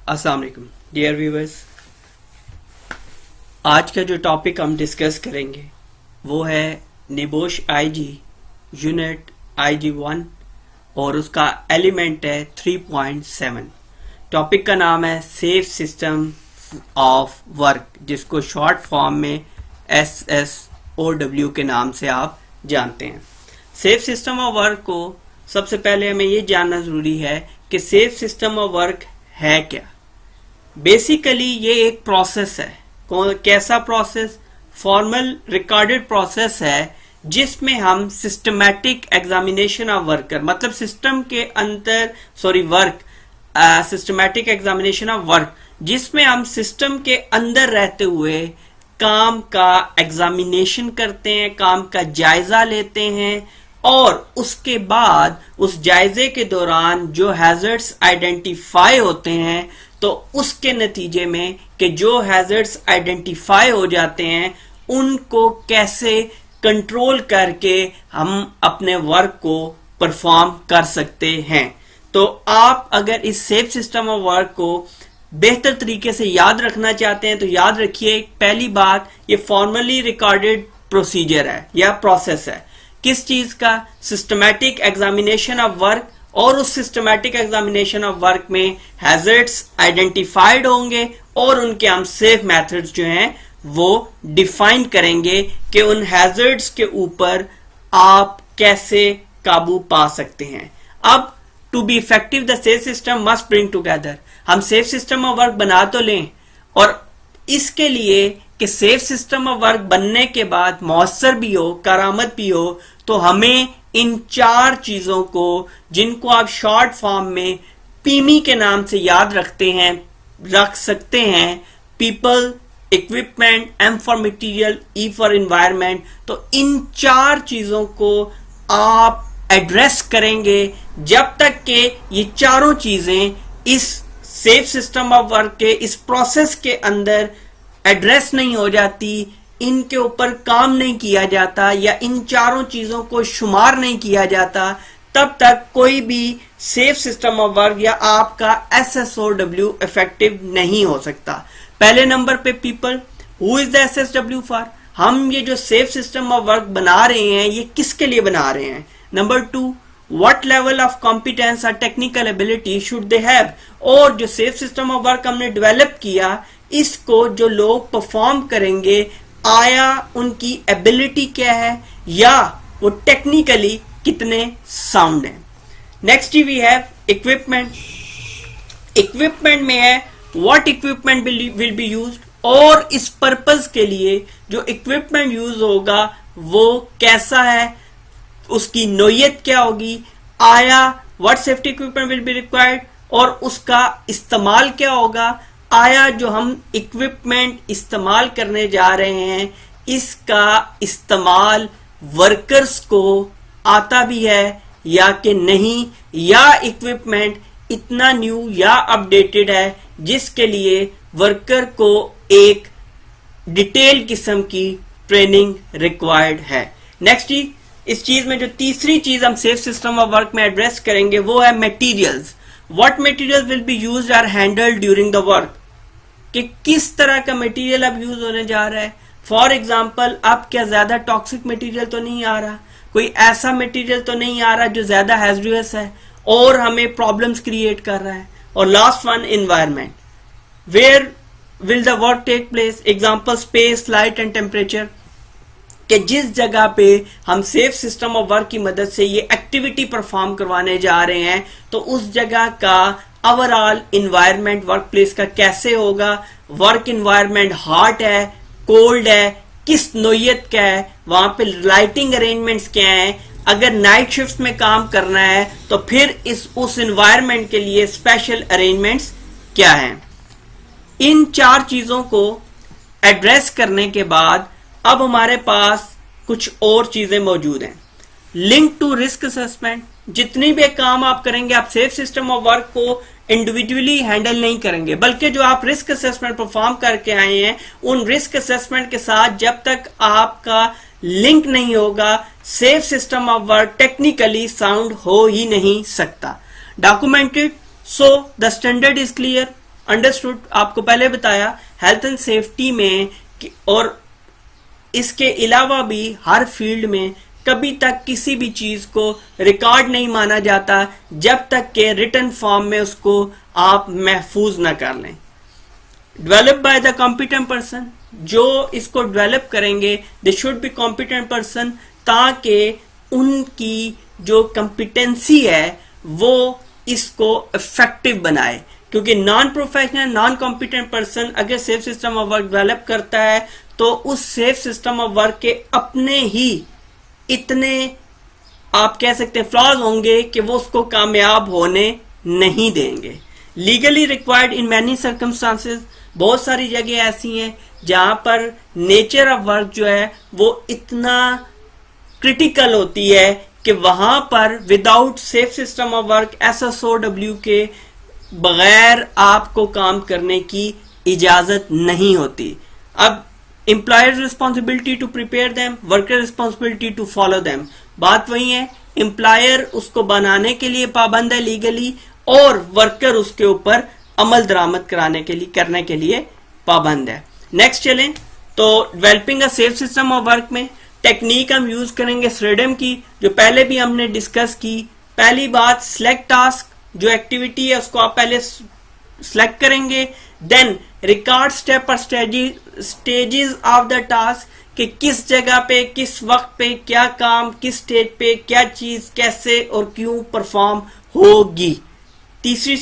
अस्सलाम वालेकुम dear viewers. आज का जो टॉपिक हम डिस्कस करेंगे वो है निबोश आईजी यूनिट IG1 और उसका एलिमेंट है 3.7। टॉपिक का नाम है सेफ सिस्टम ऑफ वर्क, जिसको शॉर्ट फॉर्म में SSOW के नाम से आप जानते हैं। सेफ सिस्टम ऑफ वर्क को सबसे पहले हमें ये जानना जरूरी है कि सेफ सिस्टम ऑफ वर्क है क्या। बेसिकली ये एक प्रोसेस है। कैसा प्रोसेस? फॉर्मल रिकॉर्डेड प्रोसेस है जिसमें हम सिस्टमैटिक एग्जामिनेशन ऑफ वर्कर, मतलब सिस्टम के अंदर सिस्टमैटिक एग्जामिनेशन ऑफ वर्क, जिसमें हम सिस्टम के अंदर रहते हुए काम का एग्जामिनेशन करते हैं, काम का जायजा लेते हैं और उसके बाद उस जायजे के दौरान जो हैजर्ड्स आइडेंटिफाई होते हैं तो उसके नतीजे में कि जो हैजर्ड्स आइडेंटिफाई हो जाते हैं उनको कैसे कंट्रोल करके हम अपने वर्क को परफॉर्म कर सकते हैं। तो आप अगर इस सेफ सिस्टम ऑफ वर्क को बेहतर तरीके से याद रखना चाहते हैं तो याद रखिए, पहली बात, ये फॉर्मली रिकॉर्डेड प्रोसीजर है या प्रोसेस है। किस चीज का? Systematic examination of work. और उस सिस्टमैटिक एग्जामिनेशन ऑफ वर्क में हैजर्ड्स आइडेंटिफाइड होंगे और उनके हम सेफ मेथड्स जो हैं वो डिफाइन करेंगे कि उन हैजर्ड्स के ऊपर आप कैसे काबू पा सकते हैं। अब to be effective the safe system must bring together. हम सेफ सिस्टम ऑफ वर्क बना तो लें, और इसके लिए कि सेफ सिस्टम ऑफ वर्क बनने के बाद मौसर भी हो, करामत भी हो, तो हमें इन चार चीजों को, जिनको आप शॉर्ट फॉर्म में पीमी के नाम से याद रख सकते हैं, people, equipment, M for material, E for environment, तो इन चार चीजों को आप एड्रेस करेंगे जब तक कि ये चारों चीजें इस सेफ सिस्टम ऑफ वर्क के इस प्रोसेस के अंदर एड्रेस नहीं हो जाती, इनके ऊपर काम नहीं किया जाता या इन चारों चीजों को शुमार नहीं किया जाता, तब तक कोई भी सेफ सिस्टम ऑफ वर्क या आपका SSOW इफेक्टिव नहीं हो सकता। पहले नंबर पे people, who is the SSW for? हम ये जो सेफ सिस्टम ऑफ वर्क बना रहे हैं ये किसके लिए बना रहे हैं? Number 2, what level of competence or technical ability should they have? और जो सेफ सिस्टम ऑफ वर्क हमने डेवलप किया, इसको जो लोग परफॉर्म करेंगे, आया उनकी एबिलिटी क्या है या वो टेक्निकली कितने साउंड हैं। Next we have equipment. Equipment में है what equipment will be used, और इस पर्पस के लिए जो इक्विपमेंट यूज होगा वो कैसा है, उसकी नोयत क्या होगी, आया what safety equipment will be required, और उसका इस्तेमाल क्या होगा, आया जो हम इक्विपमेंट इस्तेमाल करने जा रहे हैं इसका इस्तेमाल वर्कर्स को आता भी है या कि नहीं, या इक्विपमेंट इतना न्यू या अपडेटेड है जिसके लिए वर्कर को एक डिटेल किस्म की ट्रेनिंग रिक्वायर्ड है। नेक्स्ट, इस चीज में जो तीसरी चीज हम सेफ सिस्टम ऑफ वर्क में एड्रेस करेंगे वो है materials. What materials will be used or handled during the work, कि किस तरह का मटेरियल अब यूज होने जा रहा है। फॉर एग्जांपल, अब क्या ज्यादा टॉक्सिक मटेरियल तो नहीं आ रहा, कोई ऐसा मटेरियल तो नहीं आ रहा जो ज्यादा हैजरियस है और हमें प्रॉब्लम्स क्रिएट कर रहा है। और last one, environment, where will the work take place, example space, light and temperature, कि जिस जगह पे हम सेफ सिस्टम ऑफ वर्क की मदद से ये एक्टिविटी परफॉर्म करवाने जा रहे हैं तो उस जगह का ओवरऑल इन्वायरमेंट वर्क प्लेस का कैसे होगा, वर्क इन्वायरमेंट हॉट है, कोल्ड है, किस नोयत का है, वहां पे लाइटिंग अरेंजमेंट्स क्या है, अगर नाइट शिफ्ट में काम करना है तो फिर उस इन्वायरमेंट के लिए स्पेशल अरेंजमेंट्स क्या हैं। इन चार चीजों को एड्रेस करने के बाद अब हमारे पास कुछ और चीजें मौजूद हैं। लिंक टू रिस्क असेसमेंट, जितनी भी काम आप करेंगे आप सेफ सिस्टम ऑफ वर्क को इंडिविजुअली हैंडल नहीं करेंगे, बल्कि जो आप रिस्क असेसमेंट परफॉर्म करके आए हैं उन रिस्क असेसमेंट के साथ जब तक आपका लिंक नहीं होगा safe system of work technically sound हो ही नहीं सकता। Documented, so the standard is clear, understood, आपको पहले बताया हेल्थ एंड सेफ्टी में और इसके अलावा भी हर फील्ड में कभी तक किसी भी चीज को रिकॉर्ड नहीं माना जाता जब तक के रिटन फॉर्म में उसको आप महफूज ना कर लें। Develop by the competent person, जो इसको डेवलप करेंगे they should be competent person, ताकि उनकी जो कॉम्पिटेंसी है वो इसको इफेक्टिव बनाए। क्योंकि non professional non competent person अगर safe system of work develop करता है तो उस सेफ सिस्टम ऑफ वर्क के अपने ही इतने आप कह सकते हैं फ्लॉज होंगे कि वो उसको कामयाब होने नहीं देंगे। Legally required in many circumstances, बहुत सारी जगह ऐसी हैं जहां पर नेचर ऑफ वर्क जो है वो इतना क्रिटिकल होती है कि वहां पर without safe system of work SSOW के बगैर आपको काम करने की इजाजत नहीं होती। अब employers responsibility to prepare them, worker responsibility to follow them, बात वही है, एम्प्लॉयर उसको बनाने के लिए पाबंद है लीगली और वर्कर उसके ऊपर अमल दरामद करने के लिए पाबंद है। नेक्स्ट चलें तो developing a safe system of work में टेक्निक हम यूज करेंगे SRIDEM की, जो पहले भी हमने डिस्कस की। पहली बात, सिलेक्ट टास्क, जो एक्टिविटी है उसको आप पहले सिलेक्ट करेंगे, देन रिकॉर्ड स्टेप और स्टेजेस ऑफ द टास्क, कि किस जगह पे किस वक्त पे क्या काम किस स्टेज पे क्या चीज कैसे और क्यों परफॉर्म होगी। तीसरी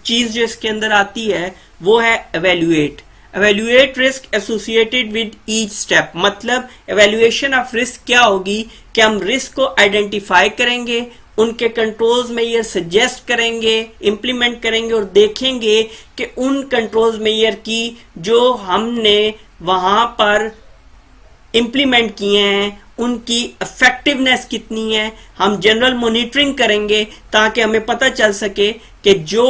चीज जो इसके अंदर आती है वो है evaluate risk associated with each step, मतलब एवेल्युएशन ऑफ रिस्क क्या होगी कि हम रिस्क को आइडेंटिफाई करेंगे, उनके कंट्रोल्स मेजर सजेस्ट करेंगे, इंप्लीमेंट करेंगे और देखेंगे कि उन कंट्रोल्स मेजर की जो हमने वहां पर इंप्लीमेंट किए हैं उनकी इफेक्टिवनेस कितनी है। हम जनरल मॉनिटरिंग करेंगे ताकि हमें पता चल सके कि जो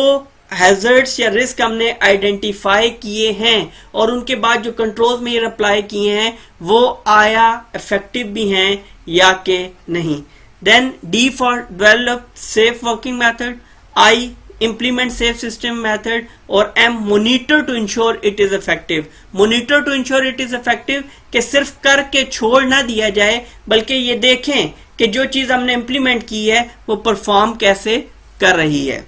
हैजर्ड्स या रिस्क हमने आइडेंटिफाई किए हैं और उनके बाद जो कंट्रोल्स में ये अप्लाई किए हैं वो आया इफेक्टिव भी हैं या के नहीं। Then D for develop safe working method, I implement safe system method और M monitor to ensure it is effective। monitor to ensure it is effective कि सिर्फ करके छोड़ ना दिया जाए बल्कि ये देखें कि जो चीज हमने इंप्लीमेंट की है वो परफॉर्म कैसे कर रही है।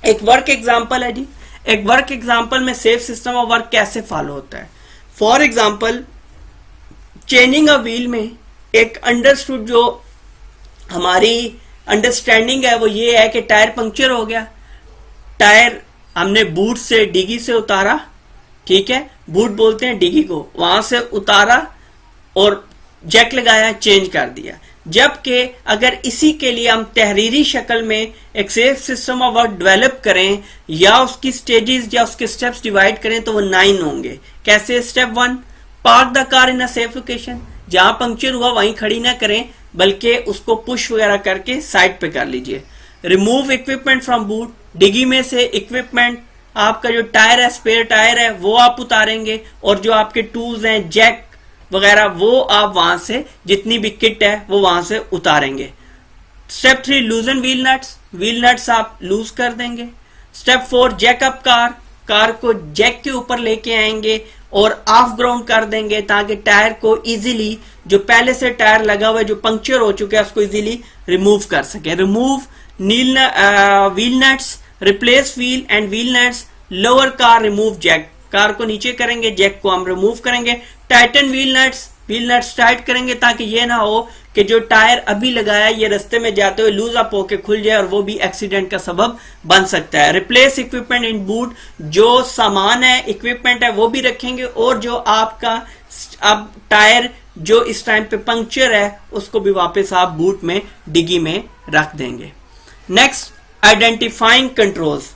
एक वर्क एग्जांपल है जी, एक वर्क एग्जांपल में सेफ सिस्टम ऑफ वर्क कैसे फॉलो होता है। For example changing a wheel में एक अंडरस्टूड जो हमारी अंडरस्टैंडिंग है वो ये है कि टायर पंक्चर हो गया, टायर हमने बूट से डिगी से उतारा, ठीक है, बूट बोलते हैं डिगी को, वहां से उतारा और जैक लगाया, चेंज कर दिया। जबकि अगर इसी के लिए हम तहरीरी शक्ल में एक safe system of work develop करें या उसकी स्टेजेस या उसके स्टेप्स डिवाइड करें तो वो 9 होंगे। कैसे? Step 1, park the car in a safe location, जहां पंक्चर हुआ वहीं खड़ी ना करें बल्कि उसको पुश वगैरह करके साइड पे कर लीजिए। रिमूव इक्विपमेंट फ्रॉम बूट, डिगी में से इक्विपमेंट आपका जो टायर है, स्पेयर टायर है, वो आप उतारेंगे और जो आपके टूल्स हैं, जैक वगैरह, वो आप वहां से जितनी भी किट है वो वहां से उतारेंगे। Step 3, loosen wheel nuts, wheel nuts आप लूज कर देंगे। स्टेप 4, जैकअप कार, कार को जैक के ऊपर लेके आएंगे और ऑफ ग्राउंड कर देंगे ताकि टायर को इजीली, जो पहले से टायर लगा हुआ है जो पंक्चर हो चुका है, उसको इजीली रिमूव कर सके। Remove wheel nuts, replace wheel and wheel nuts, lower car, remove jack, car को नीचे करेंगे, जैक को हम रिमूव करेंगे। टाइटन व्हील नट्स टाइट करेंगे ताकि ये ना हो कि जो टायर अभी लगाया ये रास्ते में जाते हुए लूज अप होके खुल जाए और वो भी एक्सीडेंट का सबब बन सकता है। रिप्लेस इक्विपमेंट इन बूट, जो सामान है, इक्विपमेंट है, वो भी रखेंगे और जो आपका अब टायर जो इस टाइम पे पंक्चर है उसको भी वापस आप बूट में, डिगी में रख देंगे। नेक्स्ट, आइडेंटिफाइंग कंट्रोल्स,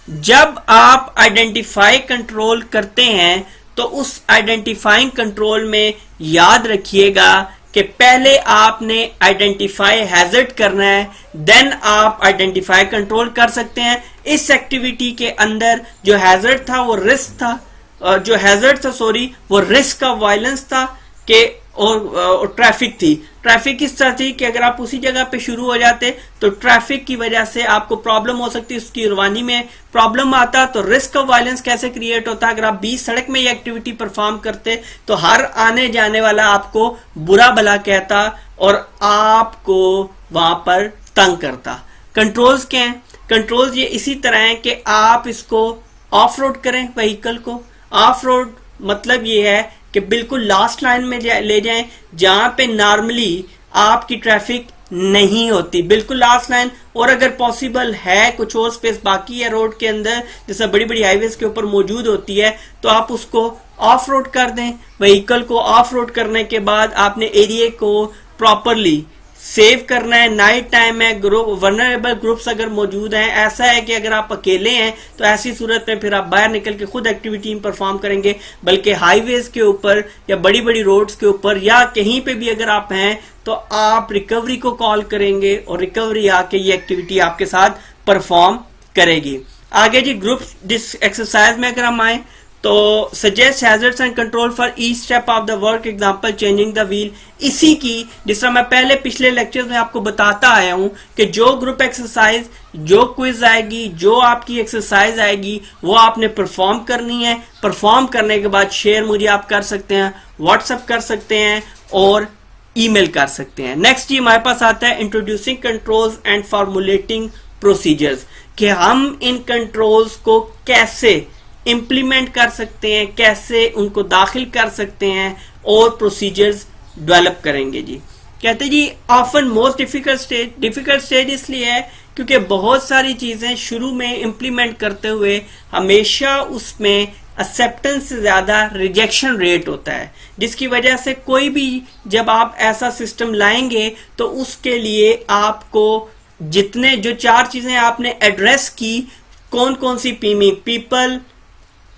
जब आप आइडेंटिफाई कंट्रोल करते हैं तो उस आइडेंटिफाइंग कंट्रोल में याद रखिएगा कि पहले आपने आइडेंटिफाई हैजर्ड करना है, देन आप आइडेंटिफाई कंट्रोल कर सकते हैं। इस एक्टिविटी के अंदर जो हैजर्ड था वो रिस्क था, वो रिस्क ऑफ वायलेंस था कि और ट्रैफिक थी, ट्रैफिक इस तरह थी कि अगर आप उसी जगह पे शुरू हो जाते तो ट्रैफिक की वजह से आपको प्रॉब्लम हो सकती है, उसकी रवानी में प्रॉब्लम आता तो रिस्क ऑफ वायलेंस कैसे क्रिएट होता। अगर आप 20 सड़क में ये एक्टिविटी परफॉर्म करते तो हर आने जाने वाला आपको बुरा भला कहता और आपको वहां पर तंग करता। कंट्रोल्स क्या हैं? कंट्रोल्स ये इसी तरह है कि आप इसको ऑफ रोड करें व्हीकल को। ऑफ रोड मतलब ये है कि बिल्कुल लास्ट लाइन में ले जाएं जहां पे नॉर्मली आपकी ट्रैफिक नहीं होती, बिल्कुल लास्ट लाइन। और अगर पॉसिबल है कुछ और स्पेस बाकी है रोड के अंदर जैसे बड़ी बड़ी हाईवेज के ऊपर मौजूद होती है तो आप उसको ऑफ रोड कर दें। व्हीकल को ऑफ रोड करने के बाद आपने एरिया को प्रॉपरली सेव करना है। नाइट टाइम है, ग्रुप वनरेबल ग्रुप्स अगर मौजूद हैं, ऐसा है कि अगर आप अकेले हैं तो ऐसी सूरत में फिर आप बाहर निकल के खुद एक्टिविटी परफॉर्म करेंगे, बल्कि हाईवेज के ऊपर या बड़ी बड़ी रोड्स के ऊपर या कहीं पे भी अगर आप हैं तो आप रिकवरी को कॉल करेंगे और रिकवरी आके ये एक्टिविटी आपके साथ परफॉर्म करेगी। आगे जी ग्रुप एक्सरसाइज में अगर हम आए तो suggest hazards and control for each step of the work, example changing the wheel. इसी की जिस तरह मैं पहले पिछले लेक्चर में आपको बताता आया हूं कि जो ग्रुप एक्सरसाइज, जो क्विज आएगी, जो आपकी एक्सरसाइज आएगी वो आपने परफॉर्म करनी है। परफॉर्म करने के बाद शेयर मुझे आप कर सकते हैं, व्हाट्सएप कर सकते हैं और ईमेल कर सकते हैं। नेक्स्ट जी हमारे पास आता है introducing controls and formulating procedures, कि हम इन कंट्रोल्स को कैसे इंप्लीमेंट कर सकते हैं, कैसे उनको दाखिल कर सकते हैं और प्रोसीजर्स डेवलप करेंगे जी। कहते जी ऑफन मोस्ट डिफिकल्ट स्टेज इसलिए है क्योंकि बहुत सारी चीजें शुरू में इंप्लीमेंट करते हुए हमेशा उसमें एक्सेप्टेंस से ज्यादा रिजेक्शन रेट होता है, जिसकी वजह से कोई भी जब आप ऐसा सिस्टम लाएंगे तो उसके लिए आपको जितने जो 4 चीजें आपने एड्रेस की, कौन कौन see people,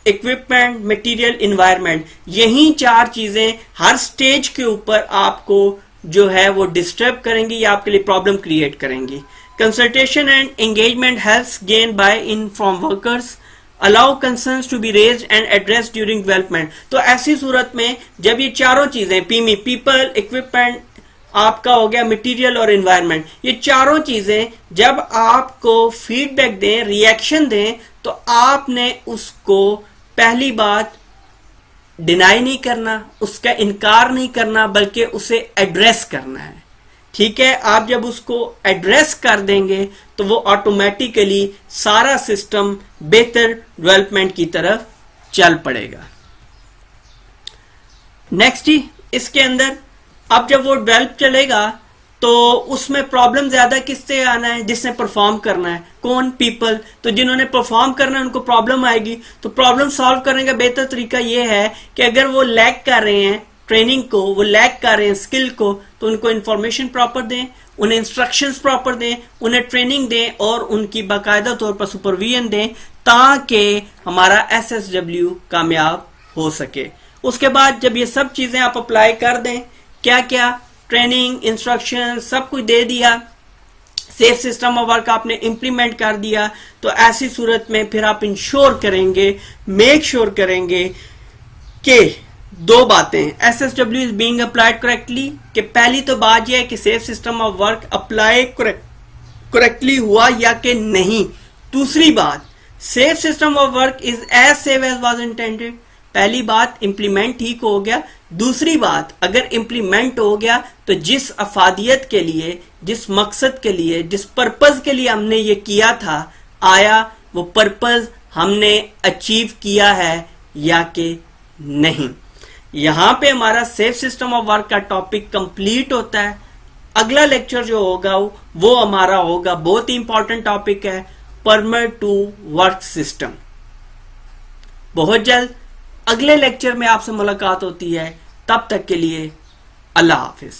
equipment, material, environment, यही 4 चीजें हर स्टेज के ऊपर आपको जो है वो डिस्टर्ब करेंगी या आपके लिए प्रॉब्लम क्रिएट करेंगी। Consultation and engagement helps gain buy in from workers, allow concerns to be raised and address during development. तो ऐसी सूरत में जब ये चारों चीजें पीपल, इक्विपमेंट, आपका हो गया मटेरियल और एनवायरनमेंट, ये चारों चीजें जब आपको फीडबैक दें, रिएक्शन दें, तो आपने उसको पहली बात डिनाई नहीं करना, उसका इनकार नहीं करना, बल्कि उसे एड्रेस करना है। ठीक है, आप जब उसको एड्रेस कर देंगे तो वो ऑटोमेटिकली सारा सिस्टम बेहतर डेवलपमेंट की तरफ चल पड़ेगा। नेक्स्ट जी इसके अंदर अब जब वो डेवलप चलेगा तो उसमें प्रॉब्लम ज्यादा किससे आना है? जिसने परफॉर्म करना है। कौन? पीपल। तो जिन्होंने परफॉर्म करना है उनको प्रॉब्लम आएगी। तो प्रॉब्लम सॉल्व करने का बेहतर तरीका ये है कि अगर वो लैग कर रहे हैं ट्रेनिंग को, वो लैग कर रहे हैं स्किल को, तो उनको इंफॉर्मेशन प्रॉपर दें, उन्हें इंस्ट्रक्शंस प्रॉपर दें, उन्हें ट्रेनिंग दें और उनकी बाकायदा तौर पर सुपरविजन दें ताकि हमारा SSW कामयाब हो सके। उसके बाद जब ये सब चीजें आप अप्लाई कर दें, क्या क्या ट्रेनिंग, इंस्ट्रक्शन सब कुछ दे दिया, सेफ सिस्टम ऑफ वर्क आपने इंप्लीमेंट कर दिया, तो ऐसी सूरत में फिर आप इंश्योर करेंगे, मेक श्योर करेंगे कि 2 बातें, SSW is being applied correctly, कि पहली तो बात यह है कि safe system of work apply correctly हुआ या कि नहीं। दूसरी बात, safe system of work is as safe as was intended. पहली बात इंप्लीमेंट ठीक हो गया। दूसरी बात, अगर इंप्लीमेंट हो गया तो जिस अफादियत के लिए, जिस मकसद के लिए, जिस पर्पज के लिए हमने ये किया था, आया वो पर्पज हमने अचीव किया है या कि नहीं। यहां पे हमारा सेफ सिस्टम ऑफ वर्क का टॉपिक कंप्लीट होता है। अगला लेक्चर जो होगा वो हमारा होगा, बहुत ही इंपॉर्टेंट टॉपिक है, परमिट टू वर्क सिस्टम। बहुत जल्द अगले लेक्चर में आपसे मुलाकात होती है, तब तक के लिए अल्लाह हाफिज।